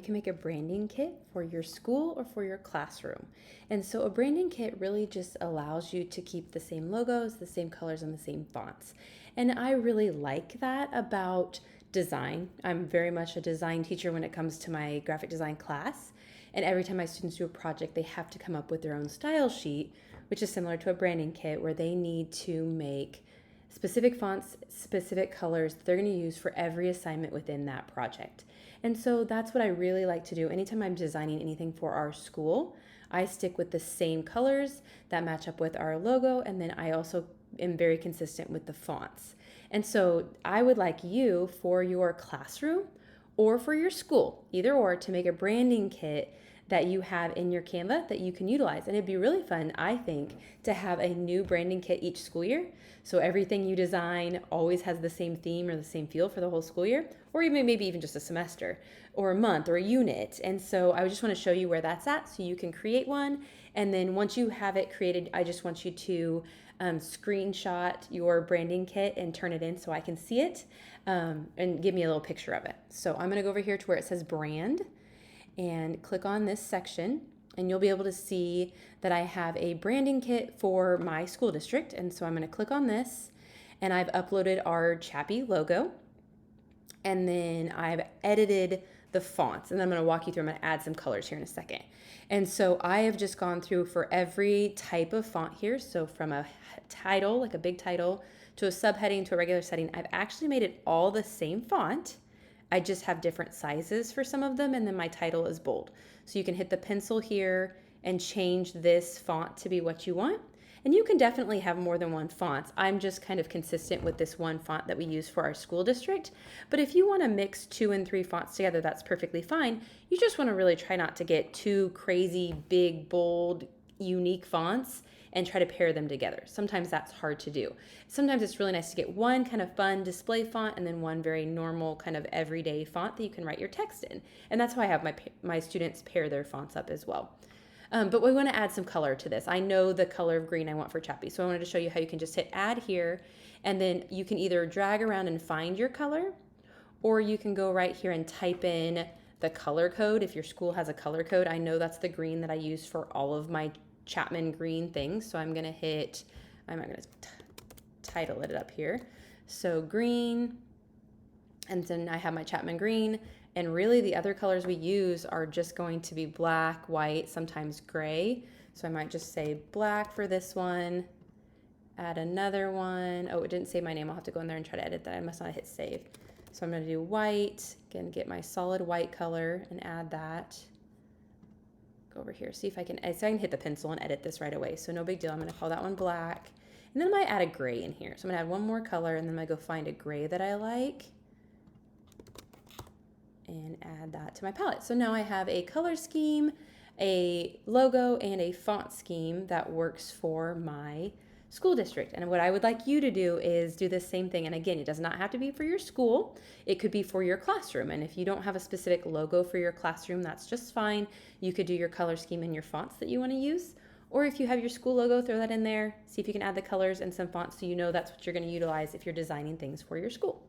can make a branding kit for your school or for your classroom. And so a branding kit really just allows you to keep the same logos, the same colors, and the same fonts. And I really like that about design. I'm very much a design teacher when it comes to my graphic design class. And every time my students do a project, they have to come up with their own style sheet, which is similar to a branding kit where they need to make specific fonts, specific colors that they're going to use for every assignment within that project. And so that's what I really like to do. Anytime I'm designing anything for our school, I stick with the same colors that match up with our logo, and then I also am very consistent with the fonts. And so I would like you for your classroom or for your school, either or, to make a branding kit that you have in your Canva that you can utilize. And it'd be really fun, I think, to have a new branding kit each school year. So everything you design always has the same theme or the same feel for the whole school year, or even maybe even just a semester or a month or a unit. And so I just want to show you where that's at so you can create one. And then once you have it created, I just want you to screenshot your branding kit and turn it in so I can see it, and give me a little picture of it. So I'm going to go over here to where it says brand and click on this section, and you'll be able to see that I have a branding kit for my school district. And so I'm going to click on this, and I've uploaded our Chappie logo, and then I've edited the fonts, and then I'm going to walk you through. I'm going to add some colors here in a second. And so I have just gone through for every type of font here. So from a title, like a big title, to a subheading, to a regular setting, I've actually made it all the same font. I just have different sizes for some of them, and then my title is bold. So you can hit the pencil here and change this font to be what you want. And you can definitely have more than one font. I'm just kind of consistent with this one font that we use for our school district. But if you want to mix 2 and 3 fonts together, that's perfectly fine. You just want to really try not to get too crazy, big, bold, unique fonts and try to pair them together. Sometimes that's hard to do. Sometimes it's really nice to get one kind of fun display font and then one very normal kind of everyday font that you can write your text in. And that's how I have my students pair their fonts up as well. But we want to add some color to this. I know the color of green I want for Chappie, so I wanted to show you how you can just hit add here, and then you can either drag around and find your color, or you can go right here and type in the color code if your school has a color code. I know that's the green that I use for all of my Chapman green things, so I'm going to title it up here. So green, and then I have my Chapman green. And really the other colors we use are just going to be black, white, sometimes gray. So I might just say black for this one, add another one. Oh, it didn't say my name. I'll have to go in there and try to edit that. I must not hit save. So I'm going to do white, again, get my solid white color and add that. Go over here, see if I can hit the pencil and edit this right away. So no big deal. I'm going to call that one black. And then I might add a gray in here. So I'm going to add one more color, and then I'm going to go find a gray that I like and add that to my palette. So now I have a color scheme, a logo, and a font scheme that works for my school district. And what I would like you to do is do the same thing. And again, it does not have to be for your school. It could be for your classroom. And if you don't have a specific logo for your classroom, that's just fine. You could do your color scheme and your fonts that you want to use. Or if you have your school logo, throw that in there. See if you can add the colors and some fonts so you know that's what you're going to utilize if you're designing things for your school.